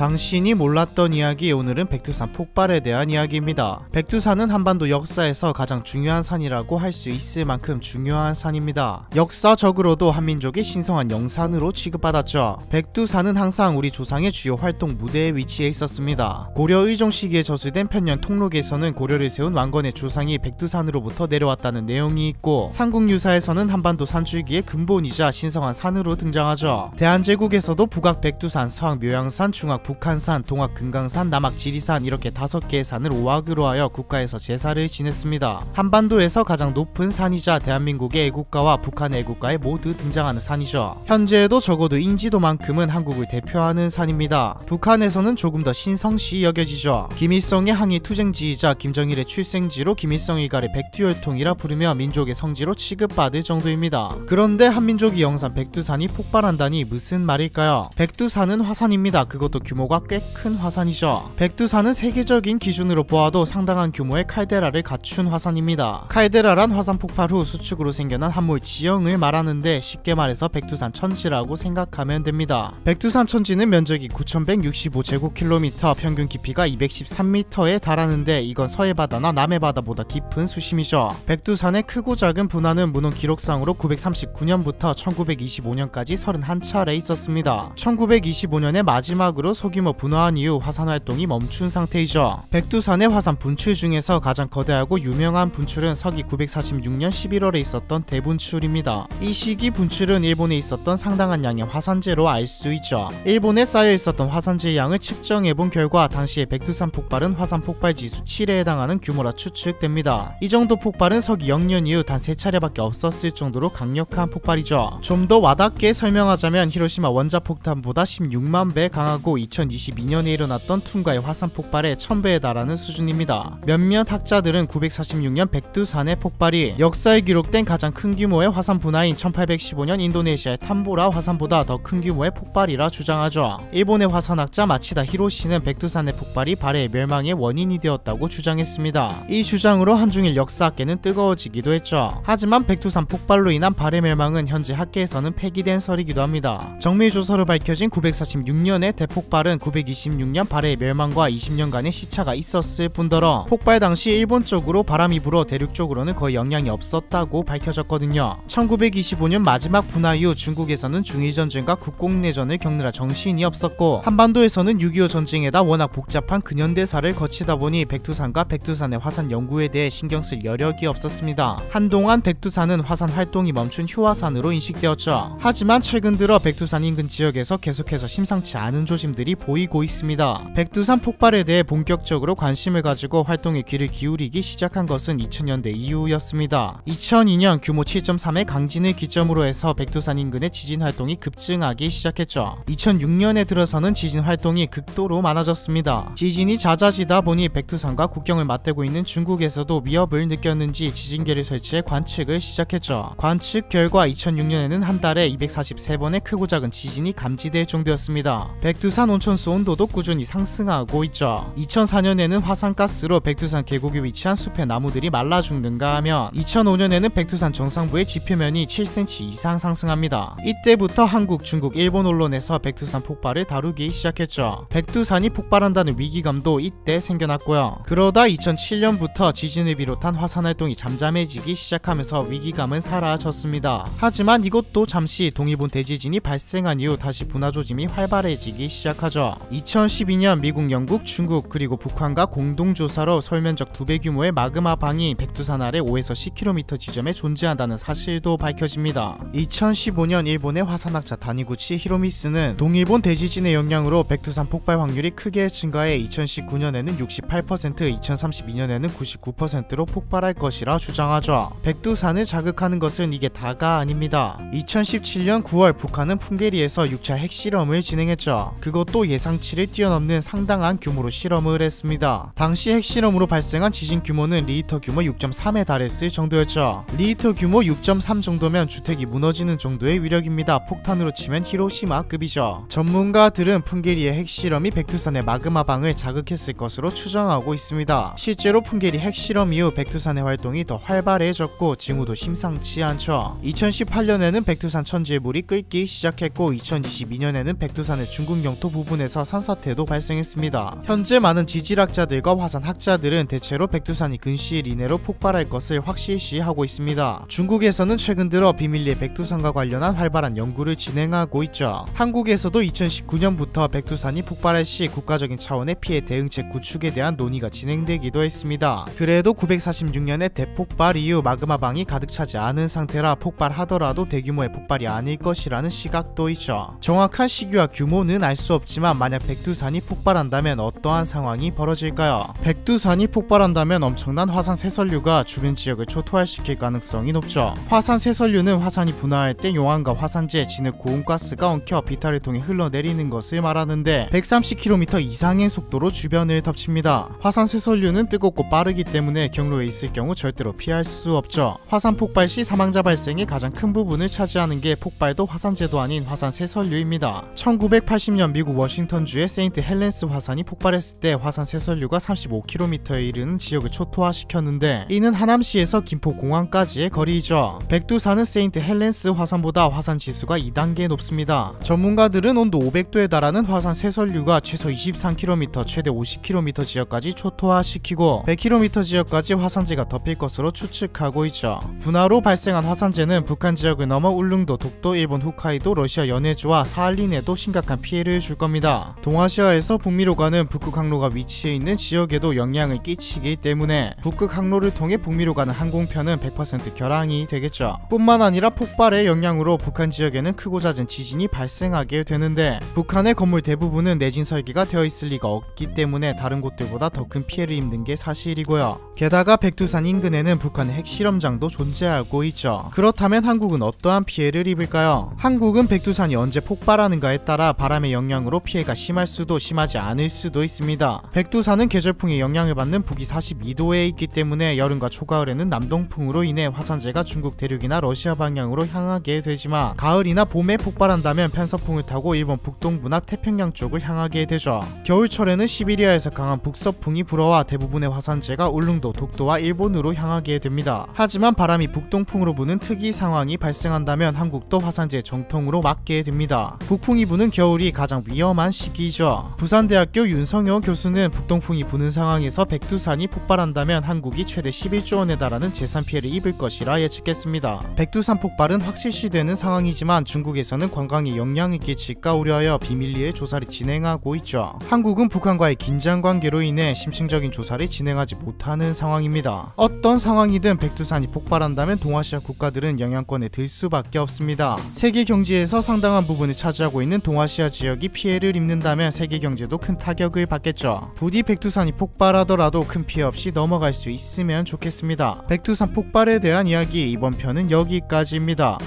당신이 몰랐던 이야기, 오늘은 백두산 폭발에 대한 이야기입니다. 백두산은 한반도 역사에서 가장 중요한 산이라고 할 수 있을 만큼 중요한 산입니다. 역사적으로도 한민족이 신성한 영산으로 취급받았죠. 백두산은 항상 우리 조상의 주요 활동 무대에 위치해 있었습니다. 고려 의종 시기에 저술된 편년 통록에서는 고려를 세운 왕건의 조상이 백두산으로부터 내려왔다는 내용이 있고, 삼국유사에서는 한반도 산줄기의 근본이자 신성한 산으로 등장하죠. 대한제국에서도 북악 백두산, 서악 묘양산, 중악 북한산, 동악 금강산, 남악 지리산 이렇게 5개의 산을 5악으로 하여 국가에서 제사를 지냈습니다. 한반도에서 가장 높은 산이자 대한민국의 애국가와 북한의 애국가에 모두 등장하는 산이죠. 현재에도 적어도 인지도만큼은 한국을 대표하는 산입니다. 북한에서는 조금 더 신성시 여겨지죠. 김일성의 항일 투쟁지이자 김정일의 출생지로 김일성 일가를 백두혈통이라 부르며 민족의 성지로 취급받을 정도입니다. 그런데 한민족이 영산 백두산이 폭발한다니 무슨 말일까요? 백두산은 화산입니다. 그것도 규모가 꽤 큰 화산이죠. 백두산은 세계적인 기준으로 보아도 상당한 규모의 칼데라를 갖춘 화산입니다. 칼데라란 화산 폭발 후 수축으로 생겨난 한몰 지형을 말하는데, 쉽게 말해서 백두산 천지라고 생각하면 됩니다. 백두산 천지는 면적이 9,165제곱킬로미터, 평균 깊이가 213m에 달하는데 이건 서해바다나 남해바다보다 깊은 수심이죠. 백두산의 크고 작은 분화는 문헌 기록상으로 939년부터 1925년까지 31차례 있었습니다. 1925년에 마지막으로 소규모 분화한 이후 화산 활동이 멈춘 상태이죠. 백두산의 화산 분출 중에서 가장 거대하고 유명한 분출은 서기 946년 11월에 있었던 대분출입니다. 이 시기 분출은 일본에 있었던 상당한 양의 화산재로 알 수 있죠. 일본에 쌓여 있었던 화산재의 양을 측정해본 결과 당시의 백두산 폭발은 화산 폭발 지수 7에 해당하는 규모라 추측됩니다. 이 정도 폭발은 서기 0년 이후 단 3차례밖에 없었을 정도로 강력한 폭발이죠. 좀 더 와닿게 설명하자면 히로시마 원자폭탄보다 16만 배 강하고 2022년에 일어났던 퉁가의 화산 폭발의 1000배에 달하는 수준입니다. 몇몇 학자들은 946년 백두산의 폭발이 역사에 기록된 가장 큰 규모의 화산 분화인 1815년 인도네시아의 탐보라 화산보다 더 큰 규모의 폭발이라 주장하죠. 일본의 화산학자 마치다 히로시는 백두산의 폭발이 발해의 멸망의 원인이 되었다고 주장했습니다. 이 주장으로 한중일 역사학계는 뜨거워지기도 했죠. 하지만 백두산 폭발로 인한 발해 멸망은 현재 학계에서는 폐기된 설이기도 합니다. 정밀조사로 밝혀진 946년의 대폭발은 926년 발해의 멸망과 20년간의 시차가 있었을 뿐더러 폭발 당시 일본 쪽으로 바람이 불어 대륙 쪽으로는 거의 영향이 없었다고 밝혀졌거든요. 1925년 마지막 분화 이후 중국에서는 중일전쟁과 국공내전을 겪느라 정신이 없었고, 한반도에서는 6.25 전쟁에다 워낙 복잡한 근현대사를 거치다 보니 백두산과 백두산의 화산 연구에 대해 신경 쓸 여력이 없었습니다. 한동안 백두산은 화산 활동이 멈춘 휴화산으로 인식되었죠. 하지만 최근 들어 백두산 인근 지역에서 계속해서 심상치 않은 조짐들이 보이고 있습니다. 백두산 폭발에 대해 본격적으로 관심을 가지고 활동에 귀를 기울이기 시작한 것은 2000년대 이후였습니다. 2002년 규모 7.3의 강진을 기점으로 해서 백두산 인근의 지진 활동이 급증하기 시작했죠. 2006년에 들어서는 지진 활동이 극도로 많아졌습니다. 지진이 잦아지다 보니 백두산과 국경을 맞대고 있는 중국에서도 위협을 느꼈는지 지진계를 설치해 관측을 시작했죠. 관측 결과 2006년에는 한 달에 243번의 크고 작은 지진이 감지될 정도였습니다. 백두산 온천수 온도도 꾸준히 상승하고 있죠. 2004년에는 화산가스로 백두산 계곡에 위치한 숲의 나무들이 말라 죽는가 하면 2005년에는 백두산 정상부의 지표면이 7cm 이상 상승합니다. 이때부터 한국, 중국, 일본 언론에서 백두산 폭발을 다루기 시작했죠. 백두산이 폭발한다는 위기감도 이때 생겨났고요. 그러다 2007년부터 지진을 비롯한 화산 활동이 잠잠해지기 시작하면서 위기감은 사라졌습니다. 하지만 이것도 잠시 동일본 대지진이 발생한 이후 다시 분화 조짐이 활발해지기 시작하죠. 2012년 미국, 영국, 중국 그리고 북한과 공동조사로 설면적 2배 규모의 마그마 방이 백두산 아래 5에서 10km 지점에 존재한다는 사실도 밝혀집니다. 2015년 일본의 화산학자 다니구치 히로미스는 동일본 대지진의 영향으로 백두산 폭발 확률이 크게 증가해 2019년에는 68%, 2032년에는 99%로 폭발할 것이라 주장하죠. 백두산을 자극하는 것은 이게 다가 아닙니다. 2017년 9월 북한은 풍계리에서 6차 핵실험을 진행했죠. 그것도 예상치를 뛰어넘는 상당한 규모로 실험을 했습니다. 당시 핵실험으로 발생한 지진 규모는 리히터 규모 6.3에 달했을 정도였죠. 리히터 규모 6.3 정도면 주택이 무너지는 정도의 위력입니다. 폭탄으로 치면 히로시마급이죠. 전문가들은 풍계리의 핵실험이 백두산의 마그마방을 자극했을 것으로 추정하고 있습니다. 실제로 풍계리 핵실험 이후 백두산의 활동이 더 활발해졌고 징후도 심상치 않죠. 2018년에는 백두산 천지의 물이 끓기 시작했고 2022년에는 백두산의 중국 영토 부분 부분에서 산사태도 발생했습니다. 현재 많은 지질학자들과 화산학자들은 대체로 백두산이 근시일 이내로 폭발할 것을 확실시하고 있습니다. 중국에서는 최근 들어 비밀리에 백두산과 관련한 활발한 연구를 진행하고 있죠. 한국에서도 2019년부터 백두산이 폭발할 시 국가적인 차원의 피해 대응책 구축에 대한 논의가 진행되기도 했습니다. 그래도 946년의 대폭발 이후 마그마방이 가득 차지 않은 상태라 폭발하더라도 대규모의 폭발이 아닐 것이라는 시각도 있죠. 정확한 시기와 규모는 알 수 없지만 만약 백두산이 폭발한다면 어떠한 상황이 벌어질까요? 백두산이 폭발한다면 엄청난 화산 쇄설류가 주변 지역을 초토화시킬 가능성이 높죠. 화산 쇄설류는 화산이 분화할 때 용암과 화산재, 진흙, 고온가스가 엉켜 비탈을 통해 흘러내리는 것을 말하는데 130km 이상의 속도로 주변을 덮칩니다. 화산 쇄설류는 뜨겁고 빠르기 때문에 경로에 있을 경우 절대로 피할 수 없죠. 화산 폭발 시 사망자 발생의 가장 큰 부분을 차지하는 게 폭발도 화산재도 아닌 화산 쇄설류입니다. 1980년 미국 워싱턴주의 세인트 헬렌스 화산이 폭발했을 때 화산 쇄설류가 35km에 이르는 지역을 초토화시켰는데 이는 하남시에서 김포공항까지의 거리이죠. 백두산은 세인트 헬렌스 화산보다 화산 지수가 2단계 높습니다. 전문가들은 온도 500도에 달하는 화산 쇄설류가 최소 23km, 최대 50km 지역까지 초토화시키고 100km 지역까지 화산재가 덮일 것으로 추측하고 있죠. 분화로 발생한 화산재는 북한 지역을 넘어 울릉도, 독도, 일본 홋카이도, 러시아 연해주와 사할린에도 심각한 피해를 줄 겁니다. 동아시아에서 북미로 가는 북극 항로가 위치해 있는 지역에도 영향을 끼치기 때문에 북극 항로를 통해 북미로 가는 항공편은 100% 결항이 되겠죠. 뿐만 아니라 폭발의 영향으로 북한 지역에는 크고 잦은 지진이 발생하게 되는데 북한의 건물 대부분은 내진 설계가 되어 있을 리가 없기 때문에 다른 곳들보다 더 큰 피해를 입는 게 사실이고요. 게다가 백두산 인근에는 북한의 핵실험장도 존재하고 있죠. 그렇다면 한국은 어떠한 피해를 입을까요? 한국은 백두산이 언제 폭발하는가에 따라 바람의 영향으로 피해가 심할 수도 심하지 않을 수도 있습니다. 백두산은 계절풍의 영향을 받는 북위 42도에 있기 때문에 여름과 초가을에는 남동풍으로 인해 화산재가 중국 대륙이나 러시아 방향으로 향하게 되지만 가을이나 봄에 폭발한다면 편서풍을 타고 일본 북동부나 태평양 쪽을 향하게 되죠. 겨울철에는 시베리아에서 강한 북서풍이 불어와 대부분의 화산재가 울릉도, 독도와 일본으로 향하게 됩니다. 하지만 바람이 북동풍으로 부는 특이 상황이 발생한다면 한국도 화산재 정통으로 맞게 됩니다. 북풍이 부는 겨울이 가장 위험한 시기이죠. 부산대학교 윤성효 교수는 북동풍이 부는 상황에서 백두산이 폭발한다면 한국이 최대 11조 원에 달하는 재산 피해를 입을 것이라 예측했습니다. 백두산 폭발은 확실시되는 상황이지만 중국에서는 관광에 영향을 끼칠까 우려하여 비밀리에 조사를 진행하고 있죠. 한국은 북한과의 긴장 관계로 인해 심층적인 조사를 진행하지 못하는 상황입니다. 어떤 상황이든 백두산이 폭발한다면 동아시아 국가들은 영향권에 들 수밖에 없습니다. 세계 경제에서 상당한 부분을 차지하고 있는 동아시아 지역이 피해를 입는다면 세계 경제도 큰 타격을 받겠죠. 부디 백두산이 폭발하더라도 큰 피해 없이 넘어갈 수 있으면 좋겠습니다. 백두산 폭발에 대한 이야기 이번 편은 여기까지입니다.